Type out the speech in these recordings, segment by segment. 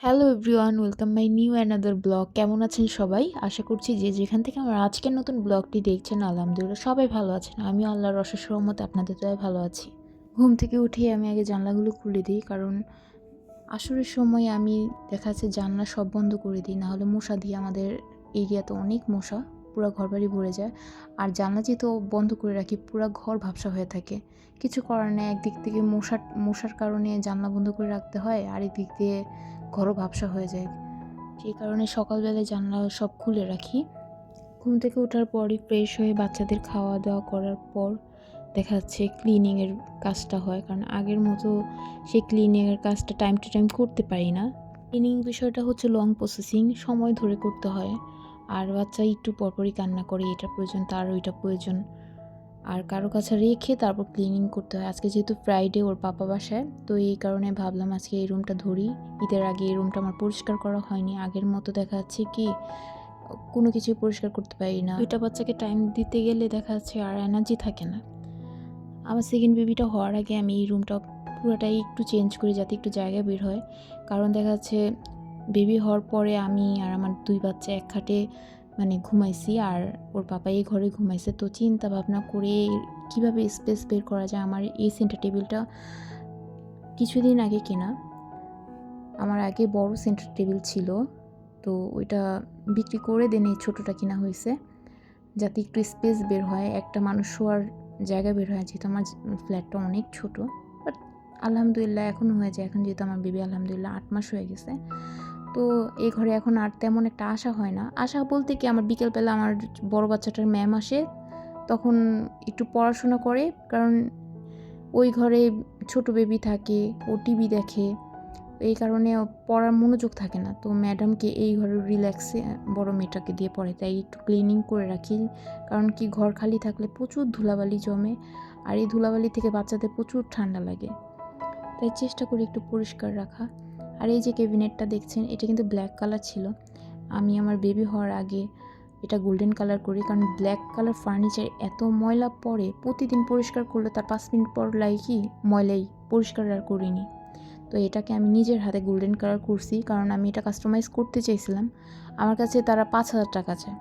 Hello everyone, welcome my new another blog. কেমন আছেন সবাই? আশা করছি যে যেখান থেকে আমার আজকের নতুন ব্লগটি দেখছেন আলহামদুলিল্লাহ সবাই ভালো আছেন। আমিও আল্লাহর অশেষ রহমতে আপনাদের দয়ায় ভালো আছি। ঘুম থেকে উঠেই আমি আগে জানলাগুলো খুলে দিই, কারণ আসরের সময় আমি দেখা যাচ্ছে জানলা সব বন্ধ করে দিই, নাহলে মশা দিয়ে আমাদের এরিয়াতে অনেক মশা, পুরো ঘরবাড়ি ভরে যায়। আর জানলা যেহেতু বন্ধ করে রাখি, পুরো ঘর ভ্যাপসা হয়ে থাকে। কিছু করার নেই, একদিক থেকে মশার কারণে জানলা বন্ধ করে রাখতে হয়, আরেক দিক দিয়ে ঘরও ভ্যাপসা হয়ে যায়। সেই কারণে সকালবেলায় জানলা সব খুলে রাখি। ঘুম থেকে ওঠার পরই ফ্রেশ হয়ে বাচ্চাদের খাওয়া দাওয়া করার পর দেখা যাচ্ছে ক্লিনিংয়ের কাজটা হয়, কারণ আগের মতো সেই ক্লিনিংয়ের কাজটা টাইম টু টাইম করতে পারি না। ক্লিনিং বিষয়টা হচ্ছে লং প্রসেসিং, সময় ধরে করতে হয়। আর বাচ্চা একটু পরপরই কান্না করে, এটা প্রয়োজন তার ওইটা প্রয়োজন, আর কারো কাছে রেখে তারপর ক্লিনিং করতে হয়। আজকে যেহেতু ফ্রাইডে, ওর পাপা বাসায়, তো এই কারণে ভাবলাম আজকে এই রুমটা ধরি। ঈদের আগে এই রুমটা আমার পরিষ্কার করা হয়নি। আগের মতো দেখা যাচ্ছে কি কোনো কিছুই পরিষ্কার করতে পারি না। দুইটা বাচ্চাকে টাইম দিতে গেলে দেখা যাচ্ছে আর এনার্জি থাকে না। আমার সেকেন্ড বেবিটা হওয়ার আগে আমি এই রুমটা পুরোটাই একটু চেঞ্জ করি, যাতে একটু জায়গা বের হয়। কারণ দেখা যাচ্ছে বেবি হওয়ার পরে আমি আর আমার দুই বাচ্চা এক খাটে ঘুমাইছি, আর ওর পাপা এই ঘরে ঘুমাইছে। তো চিন্তা ভাবনা করে কিভাবে স্পেস বের করা যায়। আমার এই সেন্টার টেবিলটা কিছুদিন আগে কেনা। আমার আগে বড় সেন্টার টেবিল ছিল, তো ওইটা বিক্রি করে দেন এই ছোটোটা কেনা হয়েছে, যাতে একটু স্পেস বের হয়, একটা মানুষ শোয়ার জায়গা বের হয়। যেহেতু আমার ফ্ল্যাটটা অনেক ছোট, বাট আলহামদুলিল্লাহ এখনও হয়ে যায়। এখন যেহেতু আমার বেবি আলহামদুলিল্লাহ 8 মাস হয়ে গেছে, তো এই ঘরে এখন আর তেমন একটা আশা হয় না। আশা বলতে কি, আমার বিকেলবেলা আমার বড় বাচ্চাটার ম্যাম আসে, তখন একটু পড়াশোনা করে, কারণ ওই ঘরে ছোট বেবি থাকে, ও টিভি দেখে, এই কারণে পড়ার মনোযোগ থাকে না। তো ম্যাডামকে এই ঘরে রিল্যাক্সে বড় মেয়েটাকে দিয়ে পড়ে, তাই একটু ক্লিনিং করে রাখি। কারণ কি, ঘর খালি থাকলে প্রচুর ধুলাবালি জমে, আর এই ধুলাবালি থেকে বাচ্চাদের প্রচুর ঠান্ডা লাগে, তাই চেষ্টা করি একটু পরিষ্কার রাখা। আর এই যে ক্যাবিনেটটা দেখছেন, এটা কিন্তু ব্ল্যাক কালার ছিল। আমি আমার বেবি হওয়ার আগে এটা গোল্ডেন কালার করি, কারণ ব্ল্যাক কালার ফার্নিচার এত ময়লা পড়ে, প্রতিদিন পরিষ্কার করলে তার 5 মিনিট পর লাগে কি ময়লাই, পরিষ্কার আর করিনি। তো এটাকে আমি নিজের হাতে গোল্ডেন কালার করছি, কারণ আমি এটা কাস্টমাইজ করতে চাইছিলাম। আমার কাছে তারা 5,000 টাকা চায়,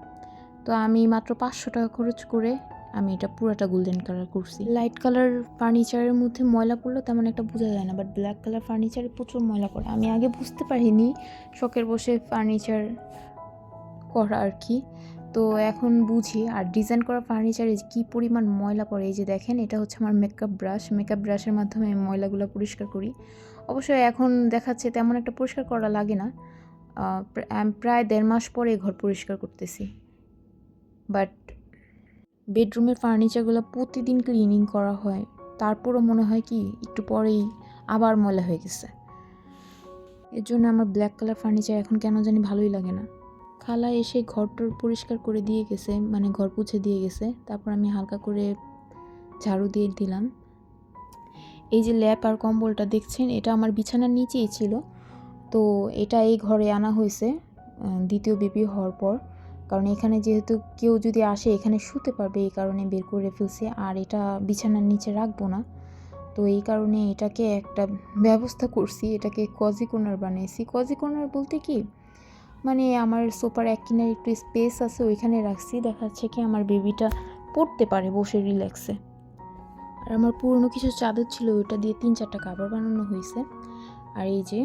তো আমি মাত্র 500 টাকা খরচ করে আমি এটা পুরোটা গোল্ডেন কালার করছি। লাইট কালার ফার্নিচারের মধ্যে ময়লা পড়লেও তেমন একটা বোঝা যায় না, বাট ব্ল্যাক কালার ফার্নিচারে প্রচুর ময়লা পড়ে। আমি আগে বুঝতে পারিনি, শখের বসে ফার্নিচার করা আর কি, তো এখন বুঝি। আর ডিজাইন করা ফার্নিচারে কী পরিমাণ ময়লা পড়ে, এই যে দেখেন, এটা হচ্ছে আমার মেকআপ ব্রাশের মাধ্যমে আমি ময়লাগুলো পরিষ্কার করি। অবশ্যই এখন দেখাচ্ছে তেমন একটা পরিষ্কার করা লাগে না। প্রায় 1.5 মাস পরে ঘর পরিষ্কার করতেছি, বাট বেডরুমের ফার্নিচারগুলো প্রতিদিন ক্লিনিং করা হয়, তারপরও মনে হয় কি একটু পরেই আবার ময়লা হয়ে গেছে। এর জন্য আমার ব্ল্যাক কালার ফার্নিচার এখন কেন জানি ভালোই লাগে না। খালা এসে ঘরটর পরিষ্কার করে দিয়ে গেছে, ঘর পুছে দিয়ে গেছে, তারপর আমি হালকা করে ঝাড়ু দিয়ে দিলাম। এই যে ল্যাপ আর কম্বলটা দেখছেন, এটা আমার বিছানার নিচেই ছিল, তো এটা এই ঘরে আনা হয়েছে দ্বিতীয় বেবি হওয়ার পর, কারণ এখানে যেহেতু কেউ যদি আসে এখানে শুতে পারবে, এই কারণে বের করে ফেলছি। আর এটা বিছানার নিচে রাখবো না, তো এই কারণে এটাকে একটা ব্যবস্থা করছি, এটাকে কজি কর্নার বানিয়েছি। কজি কর্নার বলতে কি, আমার সোফার এক কিনারে একটু স্পেস আছে, ওইখানে রাখছি, দেখা যাচ্ছে কি আমার বেবিটা পড়তে পারে বসে রিল্যাক্সে। আর আমার পুরনো কিছু চাদর ছিল, ওইটা দিয়ে 3-4টা কাভার বানানো হয়েছে। আর এই যে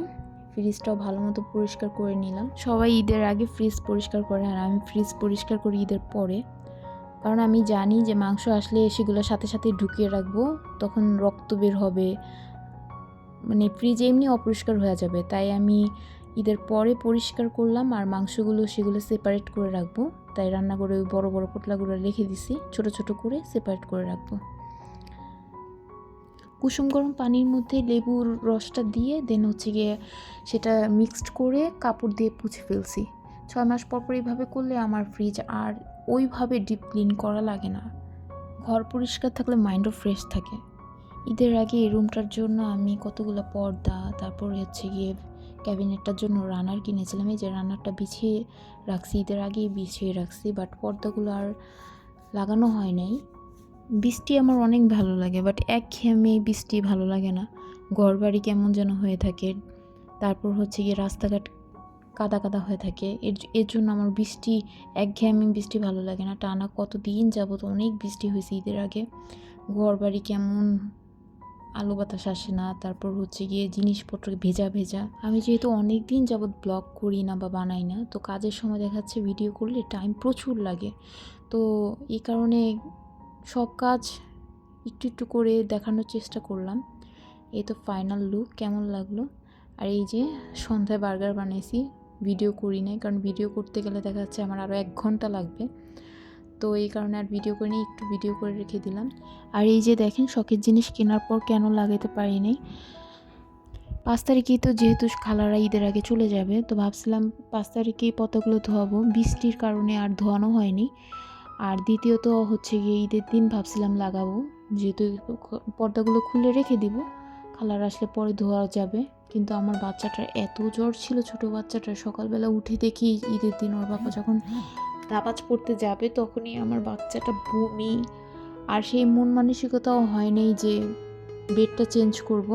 ফ্রিজটাও ভালো মতো পরিষ্কার করে নিলাম। সবাই ঈদের আগে ফ্রিজ পরিষ্কার করে, আর আমি ফ্রিজ পরিষ্কার করি ঈদের পরে, কারণ আমি জানি যে মাংস আসলে সেগুলো সাথে সাথে ঢুকিয়ে রাখবো, তখন রক্ত বের হবে, ফ্রিজ এমনি অপরিষ্কার হয়ে যাবে। তাই আমি ঈদের পরে পরিষ্কার করলাম, আর মাংসগুলো সেগুলো সেপারেট করে রাখবো। তাই রান্না করে ওই বড় বড় পোটলাগুলো রেখে দিছি, ছোট ছোট করে সেপারেট করে রাখবো। কুসুম গরম পানির মধ্যে লেবুর রসটা দিয়ে দেন হচ্ছে গিয়ে সেটা মিক্সড করে কাপড় দিয়ে পুছে ফেলছি। 6 মাস পর এইভাবে করলে আমার ফ্রিজ আর ওইভাবে ডিপ ক্লিন করা লাগে না। ঘর পরিষ্কার থাকলে মাইন্ডও ফ্রেশ থাকে। ঈদের আগে এই রুমটার জন্য আমি কতগুলো পর্দা, তারপরে হচ্ছে গিয়ে ক্যাবিনেটটার জন্য রানার কিনেছিলাম। এই যে রানারটা বিছিয়ে রাখছি, ঈদের আগেই বিছিয়ে রাখছি, বাট পর্দাগুলো আর লাগানো হয় নাই। বৃষ্টি আমার অনেক ভালো লাগে, বাট একঘেয়েমি বৃষ্টি ভালো লাগে না। ঘরবাড়ি কেমন যেন হয়ে থাকে, তারপর হচ্ছে গিয়ে রাস্তাঘাট কাদা কাদা হয়ে থাকে। এর জন্য আমার বৃষ্টি, একঘেয়েমি বৃষ্টি ভালো লাগে না। টানা কতদিন যাবত অনেক বৃষ্টি হয়েছে ঈদের আগে, ঘর বাড়ি কেমন আলো বাতাস আসে না। তারপর হচ্ছে গিয়ে জিনিসপত্র ভেজা ভেজা। আমি যেহেতু অনেক দিন যাবৎ ব্লগ করি না বা বানাই না, তো কাজের সময় দেখা যাচ্ছে ভিডিও করলে টাইম প্রচুর লাগে। তো এই কারণে সব কাজ একটু একটু করে দেখানোর চেষ্টা করলাম। এই তো ফাইনাল লুক, কেমন লাগলো। আর এই যে সন্ধ্যায় বার্গার বানিয়েছি, ভিডিও করি নাই, কারণ ভিডিও করতে গেলে দেখা যাচ্ছে আমার আরও 1 ঘন্টা লাগবে। তো এই কারণে আর ভিডিও করিনি, একটু ভিডিও করে রেখে দিলাম। আর এই যে দেখেন, শখের জিনিস কেনার পর কেন লাগাইতে পারি নাই। 5 তারিখেই তো যেহেতু খালারা ঈদের আগে চলে যাবে, তো ভাবছিলাম 5 তারিখেই পতাকাগুলো ধোয়াবো, বৃষ্টির কারণে আর ধোয়ানো হয়নি। আর দ্বিতীয়ত হচ্ছে গিয়ে ঈদের দিন ভাবছিলাম লাগাবো, যেহেতু পর্দাগুলো খুলে রেখে দিব, খালারা আসলে পরে ধোয়া যাবে। কিন্তু আমার বাচ্চাটার এত জ্বর ছিল, ছোটো বাচ্চাটার, সকালবেলা উঠে দেখি ঈদের দিন ওর বাবা যখন নামাজ পড়তে যাবে তখনই আমার বাচ্চাটা বমি। আর সেই মন মানসিকতাও হয় নাই যে বেডটা চেঞ্জ করব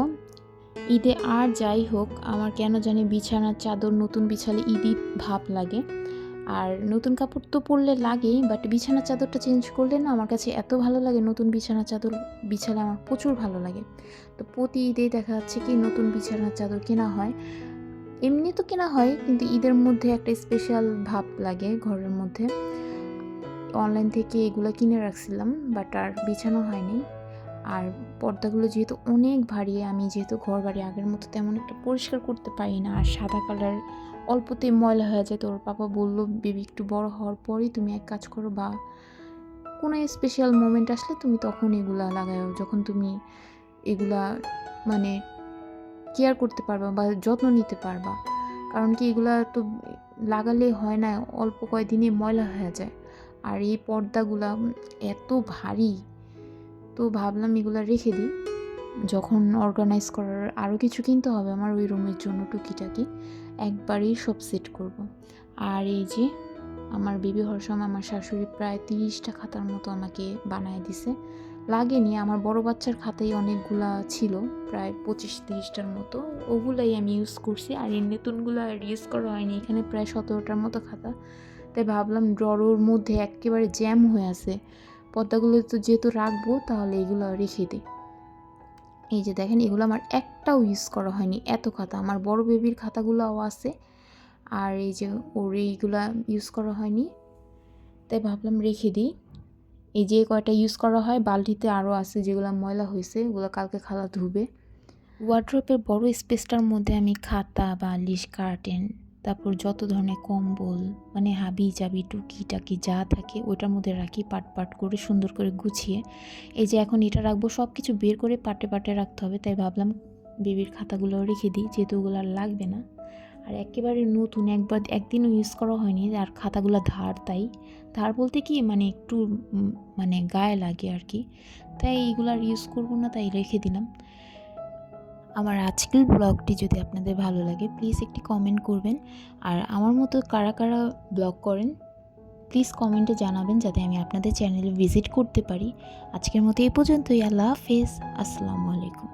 ঈদে। আর যাই হোক, আমার কেন জানি বিছানার চাদর নতুন বিছালে ঈদি ভাব লাগে। আর নতুন কাপড় তো পরলে লাগেই, বাট বিছানার চাদরটা চেঞ্জ করলে না আমার কাছে এত ভালো লাগে। নতুন বিছানার চাদর বিছালে আমার প্রচুর ভালো লাগে। তো প্রতি ঈদেই দেখা যাচ্ছে কি নতুন বিছানার চাদর কেনা হয়। এমনি তো কেনা হয়, কিন্তু ঈদের মধ্যে একটা স্পেশাল ভাব লাগে ঘরের মধ্যে। অনলাইন থেকে এগুলো কিনে রাখছিলাম, বাট আর বিছানো হয়নি। আর পর্দাগুলো যেহেতু অনেক ভারী, আমি যেহেতু ঘর বাড়ি আগের মতো তেমন একটা পরিষ্কার করতে পারি না, আর সাদা কালার অল্পতেই ময়লা হয়ে যায়। তো ওর পাপা বললো, বেবি একটু বড় হওয়ার পরই তুমি এক কাজ করো, বা কোনো স্পেশাল মোমেন্ট আসলে তুমি তখন এগুলা লাগাও, যখন তুমি এগুলা মানে কেয়ার করতে পারবা বা যত্ন নিতে পারবা। কারণ কি এগুলা তো লাগালে হয় না, অল্প কয়েকদিনে ময়লা হয়ে যায়। আর এই পর্দাগুলা এত ভারী, তো ভাবলাম এগুলো রেখে দিই, যখন অর্গানাইজ করার আরও কিছু কিনতে হবে আমার ওই রুমের জন্য টুকিটাকি, একবারেই সব সেট করব। আর এই যে আমার বেবি হওয়ার সময় আমার শাশুড়ি প্রায় 30টা খাতার মতো আমাকে বানায় দিছে। লাগেনি, আমার বড় বাচ্চার খাতাই অনেকগুলা ছিল, প্রায় 25-30টার মতো, ওগুলাই আমি ইউজ করছি। আর এই নতুনগুলো আর ইউজ করা হয়নি, এখানে প্রায় 17টার মতো খাতা। তাই ভাবলাম ড্রর মধ্যে একেবারে জ্যাম হয়ে আছে, পর্দাগুলো তো যেহেতু রাখবো তাহলে এগুলো রেখে দিই। এই যে দেখেন, এগুলো আমার একটাও ইউজ করা হয়নি, এত খাতা। আমার বড় বেবির খাতাগুলোও আছে, আর এই যে ওর এইগুলা ইউজ করা হয়নি, তাই ভাবলাম রেখে দিই। এই যে কয়টা ইউজ করা হয়, বালতিতে আরও আছে যেগুলো ময়লা হয়েছে, ওগুলো কালকে খালা ধুবে। ওয়ার্ড্রপের বড় স্পেসটার মধ্যে আমি খাতা, বালিশ, কার্টেন, তারপর যত ধরনের কম্বল, মানে হাবি জাবি টুকিটাকি যা থাকে ওইটার মধ্যে রাখি, পাট পাট করে সুন্দর করে গুছিয়ে। এই যে এখন এটা রাখবো, সব কিছু বের করে পাটে পাটে রাখতে হবে। তাই ভাবলাম বেবির খাতাগুলো রেখে দিই, যেহেতু ওগুলো আর লাগবে না। আর একেবারে নতুন, একদিনও ইউজ করা হয়নি। আর খাতাগুলো ধার, তাই ধার বলতে কি মানে একটু মানে গায়ে লাগে আর কি, তাই এইগুলো আর ইউজ করবো না, তাই রেখে দিলাম। আমার আজকের ব্লগটি যদি আপনাদের ভালো লাগে, প্লিজ একটি কমেন্ট করবেন। আর আমার মতো কারা কারা ব্লগ করেন প্লিজ কমেন্টে জানাবেন, যাতে আমি আপনাদের চ্যানেলে ভিজিট করতে পারি। আজকের মতো এই পর্যন্তই। আল্লাহ হাফেজ, আসসালামু আলাইকুম।